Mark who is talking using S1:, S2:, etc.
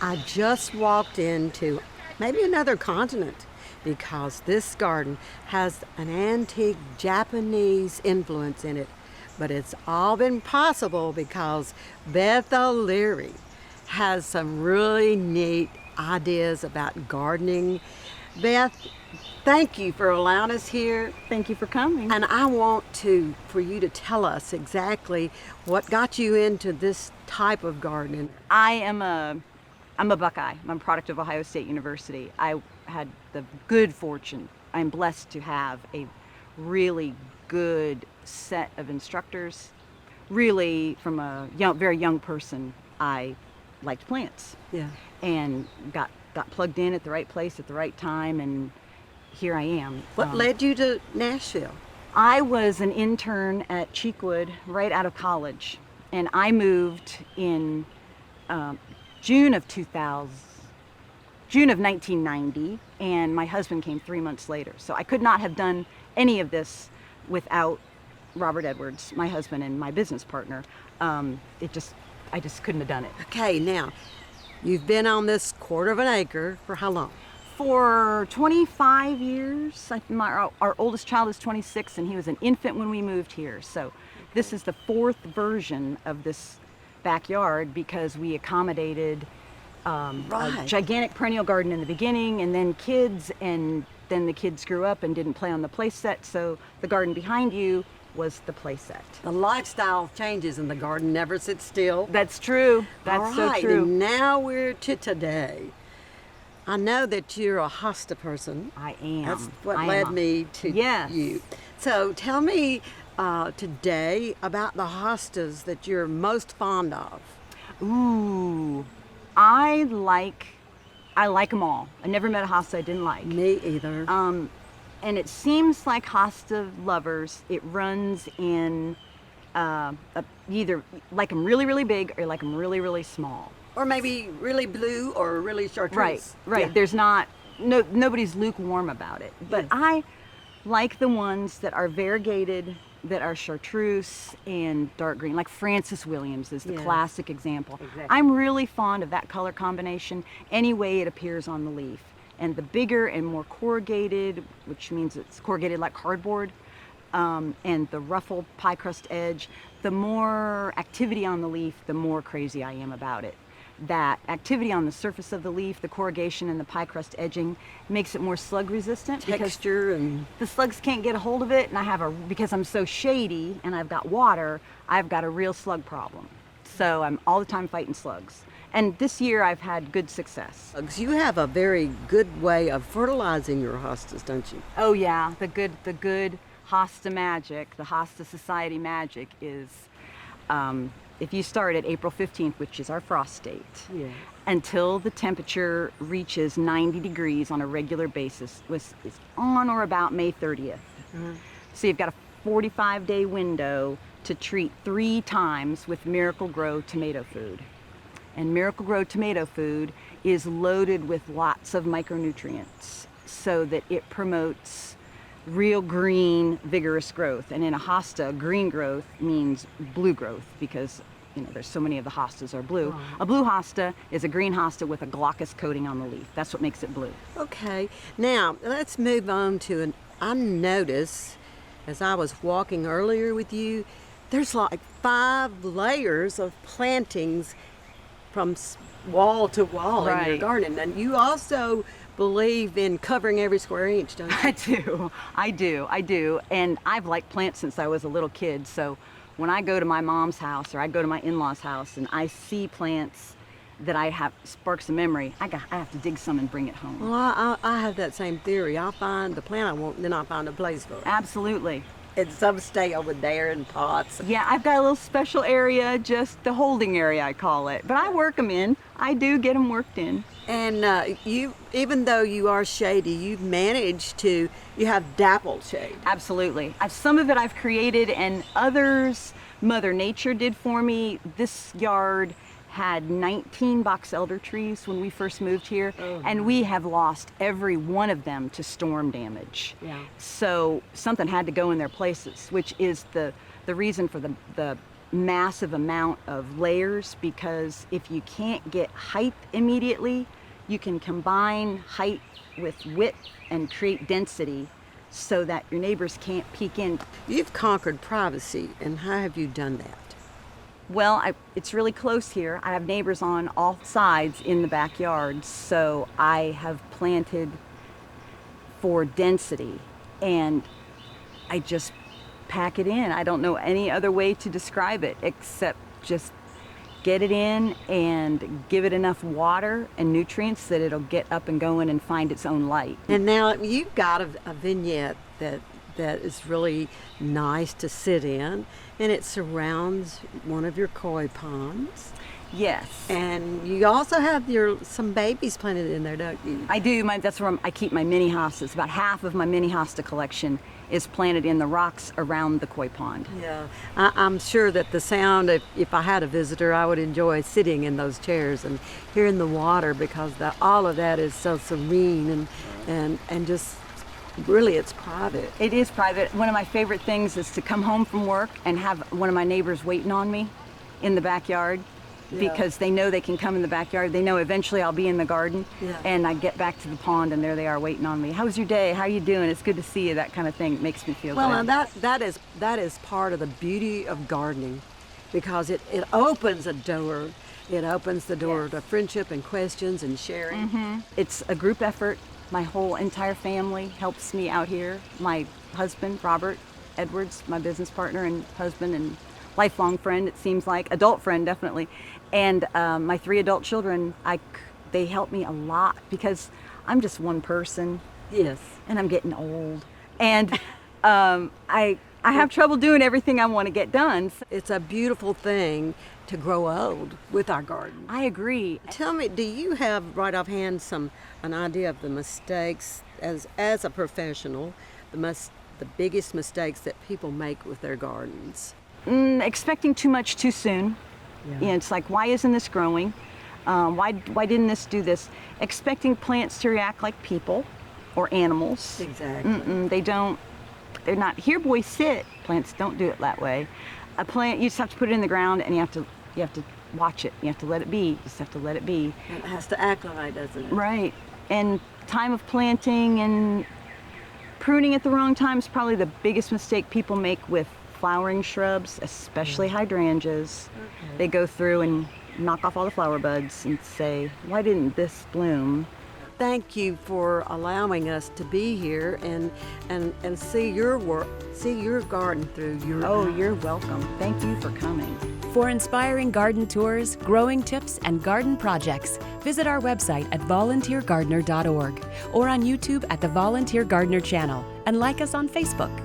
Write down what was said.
S1: I just walked into maybe another continent because this garden has an antique Japanese influence in it. But it's all been possible because Beth O'Leary has some really neat ideas about gardening. Beth, thank you for allowing us here.
S2: Thank you for coming.
S1: And I want for you to tell us exactly what got you into this type of gardening.
S2: I'm a Buckeye. I'm a product of Ohio State University. I had the good fortune, I'm blessed to have a really good set of instructors. Really, from a very young person, I liked plants.
S1: Yeah.
S2: And got plugged in at the right place at the right time, and here I am.
S1: What led you to Nashville?
S2: I was an intern at Cheekwood right out of college, and I moved in June of 1990, and my husband came 3 months later. So I could not have done any of this without Robert Edwards, my husband and my business partner. I just couldn't have done it.
S1: Okay, now, you've been on this quarter of an acre for how long?
S2: For 25 years. Our oldest child is 26, and he was an infant when we moved here. So this is the fourth version of this backyard because we accommodated a gigantic perennial garden in the beginning, and then kids, and then the kids grew up and didn't play on the play set, so the garden behind you was the play set.
S1: The lifestyle changes and the garden never sits still.
S2: That's true. That's
S1: All right,
S2: so true.
S1: And now we're to today. I know that you're a Hosta person.
S2: I am.
S1: That's what led me to you. So tell me today about the hostas that you're most fond of.
S2: Ooh, I like them all. I never met a hosta I didn't like.
S1: Me either.
S2: And it seems like hosta lovers, it runs in either like them really, really big or like them really, really small.
S1: Or maybe really blue or really chartreuse.
S2: Right.
S1: Yeah.
S2: There's nobody's lukewarm about it. But I like the ones that are variegated, that are chartreuse and dark green, like Francis Williams is the classic example.
S1: Exactly.
S2: I'm really fond of that color combination any way it appears on the leaf. And the bigger and more corrugated, which means it's corrugated like cardboard, and the ruffled pie crust edge, the more activity on the leaf, the more crazy I am about it. That activity on the surface of the leaf, the corrugation and the pie crust edging makes it more slug resistant.
S1: Texture and
S2: the slugs can't get a hold of it, and because I'm so shady and I've got water, I've got a real slug problem. So I'm all the time fighting slugs. And this year I've had good success.
S1: you have a very good way of fertilizing your hostas, don't you?
S2: Oh yeah, the good Hosta magic, the Hosta Society magic is if you start at April 15th, which is our frost date, until the temperature reaches 90 degrees on a regular basis, is on or about May 30th. Mm-hmm. So you've got a 45-day window to treat 3 times with Miracle-Gro tomato food. And Miracle-Gro tomato food is loaded with lots of micronutrients so that it promotes real green, vigorous growth. And in a hosta, green growth means blue growth because there's so many of the hostas are blue.
S1: Oh.
S2: A blue hosta is a green hosta with a glaucous coating on the leaf. That's what makes it blue.
S1: Okay, now let's move on to I noticed as I was walking earlier with you, there's like 5 layers of plantings from wall to wall in your garden. And you also believe in covering every square inch, don't you?
S2: I do. And I've liked plants since I was a little kid. So when I go to my mom's house or I go to my in-laws' house and I see plants that I have sparks of memory, I have to dig some and bring it home.
S1: Well, I have that same theory. I'll find the plant I want, and then I'll find a place for it.
S2: Absolutely.
S1: And some stay over there in pots.
S2: Yeah, I've got a little special area, just the holding area I call it. But I work them in. I do get them worked in.
S1: And you, even though you are shady, you've managed to, you have dappled shade.
S2: Absolutely. Some of it I've created, and others Mother Nature did for me. This yard had 19 box elder trees when we first moved here, and we have lost every one of them to storm damage. Yeah. So something had to go in their places, which is the reason for the massive amount of layers, because if you can't get height immediately, you can combine height with width and create density so that your neighbors can't peek in.
S1: You've conquered privacy, and how have you done that?
S2: Well, it's really close here. I have neighbors on all sides in the backyard, so I have planted for density, and I just pack it in. I don't know any other way to describe it except just get it in and give it enough water and nutrients that it'll get up and going and find its own light.
S1: And now you've got a vignette that is really nice to sit in, and it surrounds one of your koi ponds.
S2: Yes.
S1: And you also have some babies planted in there, don't you?
S2: I do. That's where I keep my mini hostas. About half of my mini hosta collection is planted in the rocks around the koi pond.
S1: Yeah. I'm sure that the sound, if I had a visitor, I would enjoy sitting in those chairs and hearing the water, because all of that is so serene and just really, it's private.
S2: It is private. One of my favorite things is to come home from work and have one of my neighbors waiting on me in the backyard. Yeah. Because they know they can come in the backyard. They know eventually I'll be in the garden. Yeah. And I get back to the pond and there they are waiting on me. How was your day? How are you doing? It's good to see you. That kind of thing makes me feel good.
S1: Well, that is part of the beauty of gardening, because it opens a door. It opens the door to friendship and questions and sharing.
S2: Mm-hmm. It's a group effort. My whole entire family helps me out here. My husband, Robert Edwards, my business partner and husband and lifelong friend, it seems like, adult friend definitely, and my 3 adult children, they help me a lot, because I'm just one person.
S1: Yes.
S2: And I'm getting old, and I have trouble doing everything I want to get done.
S1: It's a beautiful thing to grow old with our garden.
S2: I agree.
S1: Tell me, do you have right offhand an idea of the mistakes as a professional, the biggest mistakes that people make with their gardens?
S2: Expecting too much too soon. Yeah. You know, it's like, why isn't this growing? Why didn't this do this? Expecting plants to react like people or animals.
S1: Exactly.
S2: They're not, here boy sit. Plants don't do it that way. A plant, you just have to put it in the ground and you have to watch it. You have to let it be. You just have to let it be.
S1: It has to acclimate, doesn't it?
S2: Right. And time of planting and pruning at the wrong time is probably the biggest mistake people make with flowering shrubs, especially hydrangeas. Okay. They go through and knock off all the flower buds and say, why didn't this bloom?
S1: Thank you for allowing us to be here and see your work, see your garden through your eyes.
S2: You're welcome. Thank you for coming.
S3: For inspiring garden tours, growing tips, and garden projects, visit our website at volunteergardener.org or on YouTube at the Volunteer Gardener channel, and like us on Facebook.